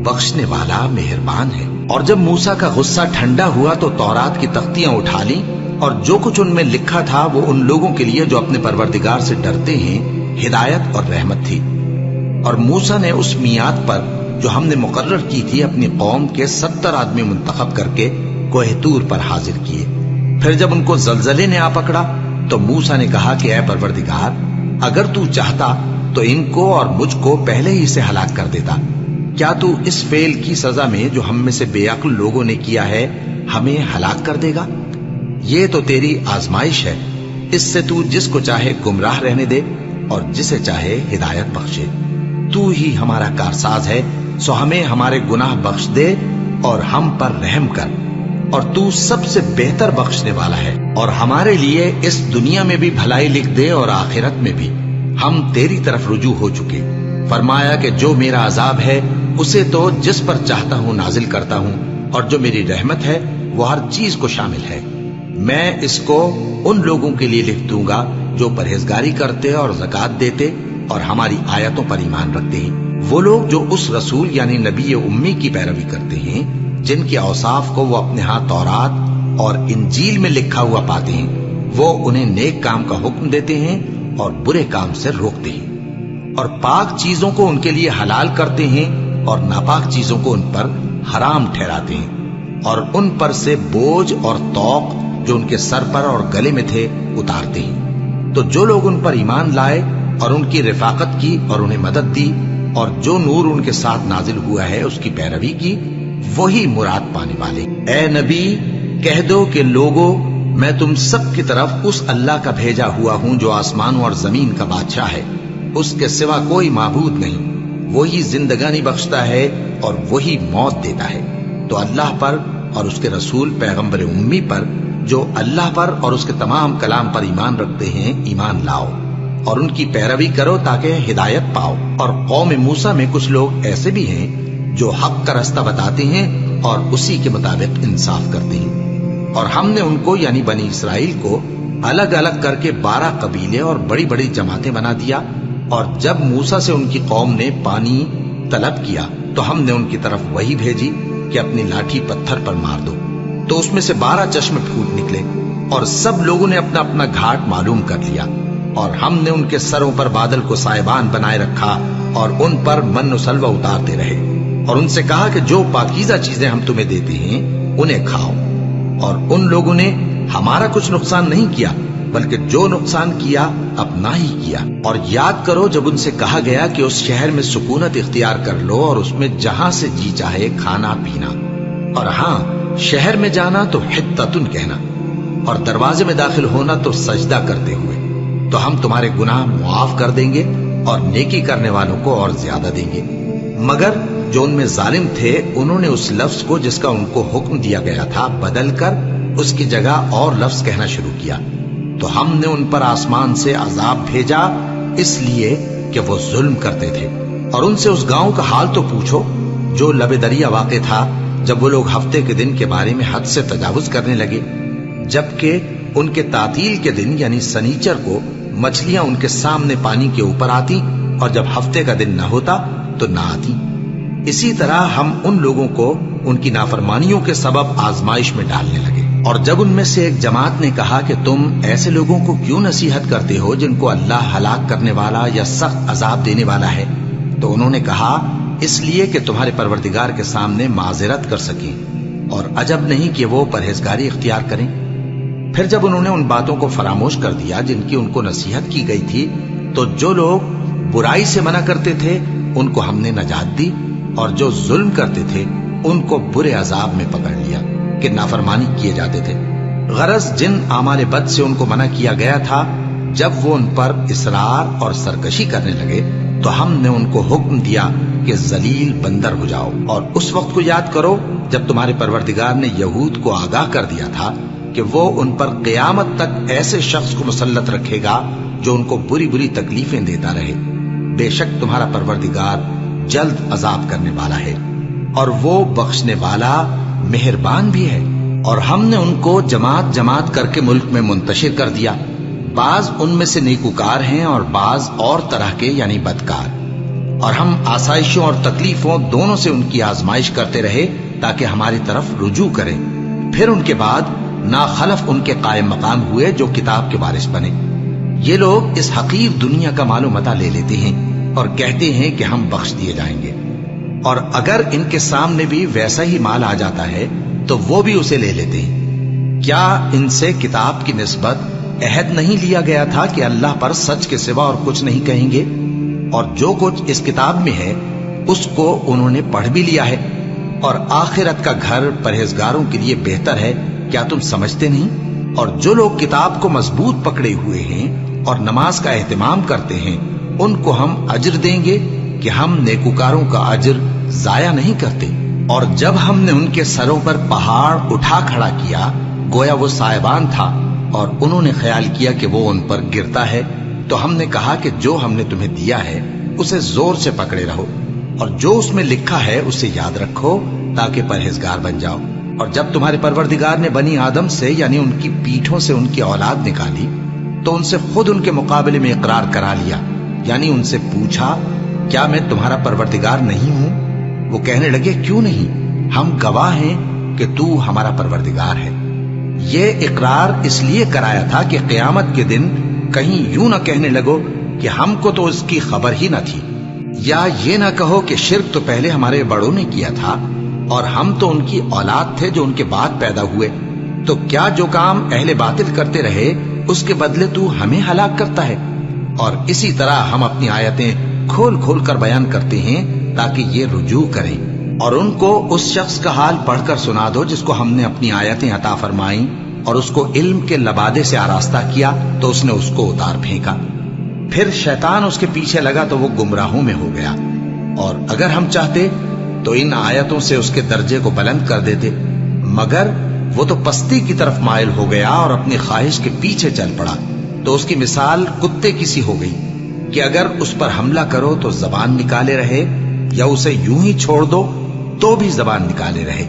[SPEAKER 1] بخشنے والا مہربان ہے۔ اور جب موسیٰ کا غصہ ٹھنڈا ہوا تو تورات کی تختیاں اٹھا لی، اور جو کچھ ان میں لکھا تھا وہ ان لوگوں کے لیے جو اپنے پروردگار سے ڈرتے ہیں ہدایت اور رحمت تھی۔ اور موسیٰ نے اس میعاد پر جو ہم نے مقرر کی تھی اپنی قوم کے 70 آدمی منتخب کر کے کوہ طور پر حاضر کیے۔ پھر جب ان کو زلزلے نے آ پکڑا تو موسیٰ نے کہا کہ اے پروردگار، اگر تو چاہتا تو ان کو اور مجھ کو پہلے ہی سے ہلاک کر دیتا۔ کیا تو اس فعل کی سزا میں جو ہم میں سے بے عقل لوگوں نے کیا ہے ہمیں ہلاک کر دے گا؟ یہ تو تیری آزمائش ہے، اس سے تو جس کو چاہے گمراہ رہنے دے اور جسے چاہے ہدایت بخشے۔ تو ہی ہمارا کارساز ہے، سو ہمیں ہمارے گناہ بخش دے اور ہم پر رحم کر، اور تو سب سے بہتر بخشنے والا ہے، اور ہمارے لیے اس دنیا میں بھی بھلائی لکھ دے اور آخرت میں بھی، ہم تیری طرف رجوع ہو چکے۔ فرمایا کہ جو میرا عذاب ہے اسے تو جس پر چاہتا ہوں نازل کرتا ہوں، اور جو میری رحمت ہے وہ ہر چیز کو شامل ہے۔ میں اس کو ان لوگوں کے لیے لکھ دوں گا جو پرہیزگاری کرتے اور زکوٰۃ دیتے اور ہماری آیتوں پر ایمان رکھتے ہیں، وہ لوگ جو اس رسول یعنی نبی امی کی پیروی کرتے ہیں جن کے اوصاف کو وہ اپنے ہاں تورات اور انجیل میں لکھا ہوا پاتے ہیں، وہ انہیں نیک کام کا حکم دیتے ہیں اور برے کام سے روکتے ہیں، اور پاک چیزوں کو ان کے لیے حلال کرتے ہیں اور ناپاک چیزوں کو ان پر حرام ٹھہراتے ہیں اور ان پر سے بوجھ اور طوق جو ان کے سر پر اور گلے میں تھے اتارتے ہیں۔ تو جو لوگ ان پر ایمان لائے اور ان کی رفاقت کی اور انہیں مدد دی اور جو نور ان کے ساتھ نازل ہوا ہے اس کی پیروی کی، وہی مراد پانے والے۔ اے نبی کہہ دو کہ لوگو، میں تم سب کی طرف اس اللہ کا بھیجا ہوا ہوں جو آسمانوں اور زمین کا بادشاہ ہے، اس کے سوا کوئی معبود نہیں، وہی زندگانی بخشتا ہے اور وہی موت دیتا ہے۔ تو اللہ پر اور اس کے رسول پیغمبر امی پر جو اللہ پر اور اس کے تمام کلام پر ایمان رکھتے ہیں ایمان لاؤ اور ان کی پیروی کرو تاکہ ہدایت پاؤ۔ اور قوم موسیٰ میں کچھ لوگ ایسے بھی ہیں جو حق کا رستہ بتاتے ہیں اور اسی کے مطابق انصاف کرتے ہیں۔ اور ہم نے ان کو یعنی بنی اسرائیل کو الگ الگ کر کے 12 قبیلے اور بڑی بڑی جماعتیں بنا دیا، اور جب موسیٰ سے ان کی قوم نے پانی طلب کیا تو ہم نے ان کی طرف وہی بھیجی کہ اپنی لاٹھی پتھر پر مار دو، تو اس میں سے 12 چشمے پھوٹ نکلے اور سب لوگوں نے اپنا اپنا گھاٹ معلوم کر لیا، اور ہم نے ان کے سروں پر بادل کو سائبان بنائے رکھا اور ان پر من و سلوہ اتارتے رہے، اور ان سے کہا کہ جو پاکیزہ چیزیں ہم تمہیں دیتے ہیں انہیں کھاؤ۔ اور ان لوگوں نے ہمارا کچھ نقصان نہیں کیا بلکہ جو نقصان کیا اپنا ہی کیا۔ اور یاد کرو جب ان سے کہا گیا کہ اس شہر میں سکونت اختیار کر لو اور اس میں جہاں سے جی چاہے کھانا پینا، اور ہاں شہر میں جانا تو حتتن کہنا اور دروازے میں داخل ہونا تو سجدہ کرتے ہوئے، تو ہم تمہارے گناہ معاف کر دیں گے اور نیکی کرنے والوں کو اور زیادہ دیں گے۔ مگر جو ان میں ظالم تھے انہوں نے اس لفظ کو جس کا ان کو حکم دیا گیا تھا بدل کر اس کی جگہ اور لفظ کہنا شروع کیا، تو ہم نے ان پر آسمان سے عذاب بھیجا اس لیے کہ وہ ظلم کرتے تھے۔ اور ان سے اس گاؤں کا حال تو پوچھو جو لب دریا واقع تھا، جب وہ لوگ ہفتے کے دن کے بارے میں حد سے تجاوز کرنے لگے، جبکہ ان کے تعطیل کے دن یعنی سنیچر کو مچھلیاں ان کے سامنے پانی کے اوپر آتی اور جب ہفتے کا دن نہ ہوتا تو نہ آتی۔ اسی طرح ہم ان لوگوں کو ان کی نافرمانیوں کے سبب آزمائش میں ڈالنے لگے۔ اور جب ان میں سے ایک جماعت نے کہا کہ تم ایسے لوگوں کو کیوں نصیحت کرتے ہو جن کو اللہ ہلاک کرنے والا یا سخت عذاب دینے والا ہے، تو انہوں نے کہا اس لیے کہ تمہارے پروردگار کے سامنے معذرت کر سکیں، اور عجب نہیں کہ وہ پرہیزگاری اختیار کریں۔ پھر جب انہوں نے ان باتوں کو فراموش کر دیا جن کی ان کو نصیحت کی گئی تھی، تو جو لوگ برائی سے منع کرتے تھے ان کو ہم نے نجات دی، اور جو ظلم کرتے تھے ان کو برے عذاب میں پکڑ لیا کہ نافرمانی کیے جاتے تھے۔ غرض جن اعمال بد سے ان کو منع کیا گیا تھا، جب وہ ان پر اصرار اور سرکشی کرنے لگے تو ہم نے ان کو حکم دیا کہ ذلیل بندر ہو جاؤ۔ اور اس وقت کو یاد کرو جب تمہارے پروردگار نے یہود کو آگاہ کر دیا تھا کہ وہ ان پر قیامت تک ایسے شخص کو مسلط رکھے گا جو ان کو بری بری تکلیفیں دیتا رہے۔ بے شک تمہارا پروردگار جلد عذاب کرنے والا ہے اور وہ بخشنے والا مہربان بھی ہے۔ اور ہم نے ان کو جماعت جماعت کر کے ملک میں منتشر کر دیا، بعض ان میں سے نیکوکار ہیں اور بعض اور طرح کے یعنی بدکار، اور ہم آسائشوں اور تکلیفوں دونوں سے ان کی آزمائش کرتے رہے تاکہ ہماری طرف رجوع کریں۔ پھر ان کے بعد ناخلف ان کے قائم مقام ہوئے جو کتاب کے وارث بنے۔ یہ لوگ اس حقیر دنیا کا مال و متاع لے لیتے ہیں اور کہتے ہیں کہ ہم بخش دیے جائیں گے، اور اگر ان کے سامنے بھی ویسا ہی مال آ جاتا ہے تو وہ بھی اسے لے لیتے ہیں۔ کیا ان سے کتاب کی نسبت عہد نہیں لیا گیا تھا کہ اللہ پر سچ کے سوا اور کچھ نہیں کہیں گے؟ اور جو کچھ اس کتاب میں ہے اس کو انہوں نے پڑھ بھی لیا ہے، اور آخرت کا گھر پرہیزگاروں کے لیے بہتر ہے، کیا تم سمجھتے نہیں؟ اور جو لوگ کتاب کو مضبوط پکڑے ہوئے ہیں اور نماز کا اہتمام کرتے ہیں ان کو ہم اجر دیں گے کہ ہم نیکوکاروں کا اجر ضائع نہیں کرتے۔ اور جب ہم نے ان کے سروں پر پہاڑ اٹھا کھڑا کیا گویا وہ سائبان تھا، اور انہوں نے خیال کیا کہ وہ ان پر گرتا ہے، تو ہم نے کہا کہ جو ہم نے تمہیں دیا ہے اسے زور سے پکڑے رہو، اور جو اس میں لکھا ہے اسے یاد رکھو تاکہ پرہیزگار بن جاؤ۔ اور جب تمہارے پروردگار نے بنی آدم سے یعنی ان کی پیٹھوں سے ان کی اولاد نکالی تو ان سے خود ان کے مقابلے میں اقرار کرا لیا، یعنی ان سے پوچھا کیا میں تمہارا پروردگار نہیں ہوں؟ وہ کہنے لگے کیوں نہیں، ہم گواہ ہیں کہ تو ہمارا پروردگار ہے۔ یہ اقرار اس لیے کرایا تھا کہ قیامت کے دن کہیں یوں نہ کہنے لگو کہ ہم کو تو اس کی خبر ہی نہ تھی، یا یہ نہ کہو کہ شرک تو پہلے ہمارے بڑوں نے کیا تھا، اور ہم تو ان کی اولاد تھے جو ان کے بعد پیدا ہوئے، تو کیا جو کام اہل باطل کرتے رہے اس کے بدلے تو ہمیں ہلاک کرتا ہے؟ اور اسی طرح ہم اپنی آیتیں کھول کھول کر بیان کرتے ہیں تاکہ یہ رجوع کریں۔ اور ان کو اس شخص کا حال پڑھ کر سنا دو جس کو ہم نے اپنی آیتیں عطا فرمائیں اور اس کو علم کے لبادے سے آراستہ کیا تو اس نے اس کو اتار پھینکا، پھر شیطان اس کے پیچھے لگا تو وہ گمراہوں میں ہو گیا۔ اور اگر ہم چاہتے تو ان آیتوں سے اس کے درجے کو بلند کر دیتے، مگر وہ تو پستی کی طرف مائل ہو گیا اور اپنی خواہش کے پیچھے چل پڑا، تو اس کی مثال کتے کی سی ہو گئی کہ اگر اس پر حملہ کرو تو زبان نکالے رہے، یا اسے یوں ہی چھوڑ دو تو بھی زبان نکالے رہے۔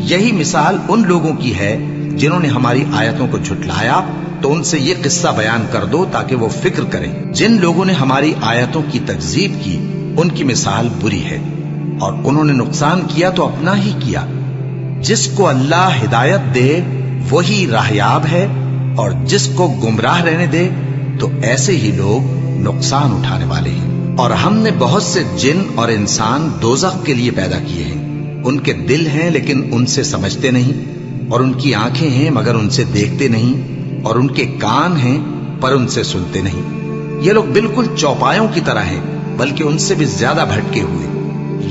[SPEAKER 1] یہی مثال ان لوگوں کی ہے جنہوں نے ہماری آیتوں کو جھٹلایا، تو ان سے یہ قصہ بیان کر دو تاکہ وہ فکر کریں۔ جن لوگوں نے ہماری آیتوں کی تکذیب کی ان کی مثال بری ہے، اور انہوں نے نقصان کیا تو اپنا ہی کیا۔ جس کو اللہ ہدایت دے وہی راہیاب ہے، اور جس کو گمراہ رہنے دے تو ایسے ہی لوگ نقصان اٹھانے والے ہیں۔ اور ہم نے بہت سے جن اور انسان دوزخ کے لیے پیدا کیے ہیں، ان کے دل ہیں لیکن ان سے سمجھتے نہیں، اور ان کی آنکھیں ہیں مگر ان سے دیکھتے نہیں، اور ان کے کان ہیں پر ان سے سنتے نہیں۔ یہ لوگ بالکل چوپایوں کی طرح ہیں، بلکہ ان سے بھی زیادہ بھٹکے ہوئے۔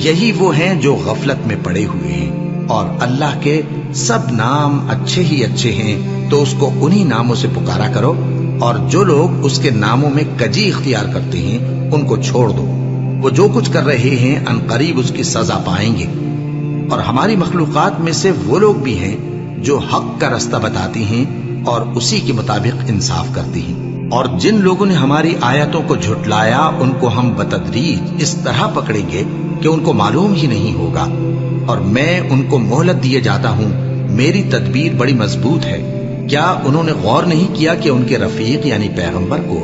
[SPEAKER 1] یہی وہ ہیں جو غفلت میں پڑے ہوئے ہیں۔ اور اللہ کے سب نام اچھے ہی اچھے ہیں، تو اس کو انہی ناموں سے پکارا کرو، اور جو لوگ اس کے ناموں میں کجی اختیار کرتے ہیں ان کو چھوڑ دو۔ وہ جو کچھ کر رہے ہیں ان قریب اس کی سزا پائیں گے۔ اور ہماری مخلوقات میں سے وہ لوگ بھی ہیں جو حق کا رستہ بتاتی ہیں اور اسی کے مطابق انصاف کرتی ہیں۔ اور جن لوگوں نے ہماری آیتوں کو جھٹلایا ان کو ہم بتدریج اس طرح پکڑیں گے کہ ان کو معلوم ہی نہیں ہوگا، اور میں ان کو مہلت دیے جاتا ہوں، میری تدبیر بڑی مضبوط ہے۔ کیا انہوں نے غور نہیں کیا کہ ان کے رفیق یعنی پیغمبر کو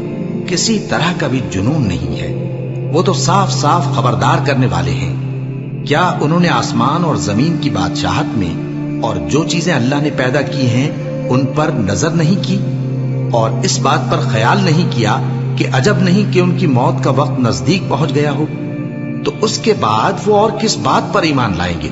[SPEAKER 1] کسی طرح کا بھی جنون نہیں ہے؟ وہ تو صاف صاف خبردار کرنے والے ہیں۔ کیا انہوں نے آسمان اور زمین کی بادشاہت میں اور جو چیزیں اللہ نے پیدا کی ہیں ان پر نظر نہیں کی، اور اس بات پر خیال نہیں کیا کہ عجب نہیں کہ ان کی موت کا وقت نزدیک پہنچ گیا ہو؟ تو اس کے بعد وہ اور کس بات پر ایمان لائیں گے؟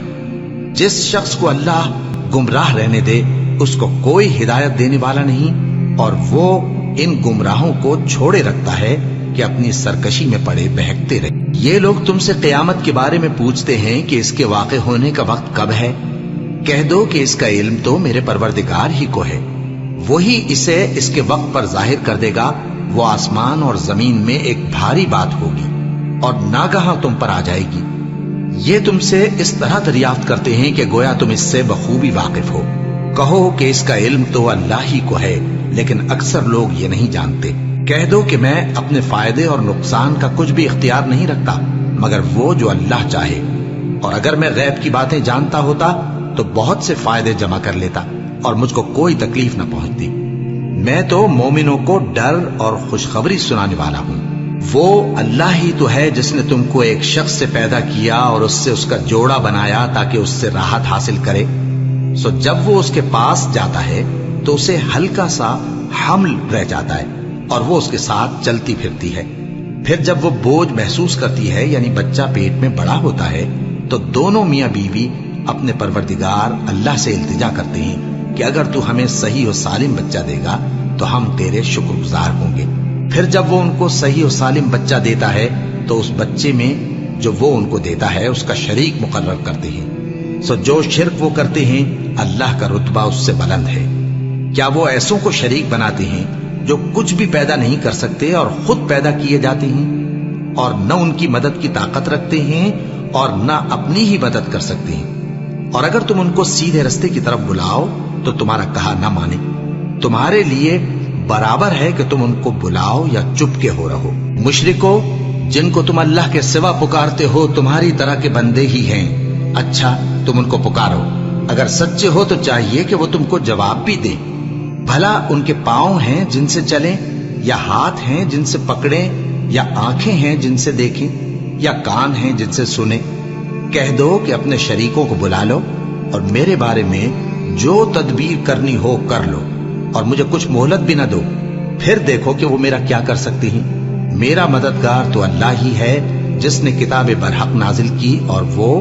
[SPEAKER 1] جس شخص کو اللہ گمراہ رہنے دے اس کو کوئی ہدایت دینے والا نہیں، اور وہ ان گمراہوں کو چھوڑے رکھتا ہے کہ اپنی سرکشی میں پڑے بہکتے رہے۔ یہ لوگ تم سے قیامت کے بارے میں پوچھتے ہیں کہ اس کے واقع ہونے کا وقت کب ہے؟ کہہ دو کہ اس کا علم تو میرے پروردگار ہی کو ہے، وہی اسے اس کے وقت پر ظاہر کر دے گا۔ وہ آسمان اور زمین میں ایک بھاری بات ہوگی اور ناگہاں تم پر آ جائے گی۔ یہ تم سے اس طرح دریافت کرتے ہیں کہ گویا تم اس سے بخوبی واقف ہو۔ کہو کہ اس کا علم تو اللہ ہی کو ہے، لیکن اکثر لوگ یہ نہیں جانتے۔ کہہ دو کہ میں اپنے فائدے اور نقصان کا کچھ بھی اختیار نہیں رکھتا مگر وہ جو اللہ چاہے، اور اگر میں غیب کی باتیں جانتا ہوتا تو بہت سے فائدے جمع کر لیتا اور مجھ کو کوئی تکلیف نہ پہنچتی۔ میں تو مومنوں کو ڈر اور خوشخبری سنانے والا ہوں۔ وہ اللہ ہی تو ہے جس نے تم کو ایک شخص سے پیدا کیا اور اس سے اس کا جوڑا بنایا تاکہ اس سے راحت حاصل کرے۔ سو جب وہ اس کے پاس جاتا ہے تو اسے ہلکا سا حمل رہ جاتا ہے اور وہ اس کے ساتھ چلتی پھرتی ہے۔ پھر جب وہ بوجھ محسوس کرتی ہے یعنی بچہ پیٹ میں بڑا ہوتا ہے تو دونوں میاں بیوی اپنے پروردگار اللہ سے التجا کرتے ہیں کہ اگر تو ہمیں صحیح و سالم بچہ دے گا تو ہم تیرے شکر گزار ہوں گے۔ پھر جب وہ ان کو صحیح و سالم بچہ دیتا ہے تو اس بچے میں جو وہ ان کو دیتا ہے اس کا شریک مقرر کرتے ہیں۔ سو جو شرک وہ کرتے ہیں اللہ کا رتبہ اس سے بلند ہے۔ کیا وہ ایسوں کو شریک بناتے ہیں جو کچھ بھی پیدا نہیں کر سکتے اور خود پیدا کیے جاتے ہیں، اور نہ ان کی مدد کی طاقت رکھتے ہیں اور نہ اپنی ہی مدد کر سکتے ہیں؟ اور اگر تم ان کو سیدھے رستے کی طرف بلاؤ تو تمہارا کہا نہ مانے۔ تمہارے لیے برابر ہے کہ تم ان کو بلاؤ یا چپ کے ہو رہو۔ مشرکو، جن کو تم اللہ کے سوا پکارتے ہو تمہاری طرح کے بندے ہی ہیں۔ اچھا، تم ان کو پکارو، اگر سچے ہو تو چاہیے کہ وہ تم کو جواب بھی دیں۔ بھلا ان کے پاؤں ہیں جن سے چلیں، یا ہاتھ ہیں جن سے پکڑیں، یا آنکھیں ہیں جن سے دیکھیں، یا کان ہیں جن سے سنیں؟ کہہ دو کہ اپنے شریکوں کو بلا لو اور میرے بارے میں جو تدبیر کرنی ہو کر لو، اور مجھے کچھ مہلت بھی نہ دو، پھر دیکھو کہ وہ میرا کیا کر سکتی ہیں۔ میرا مددگار تو اللہ ہی ہے جس نے کتاب برحق نازل کی اور وہ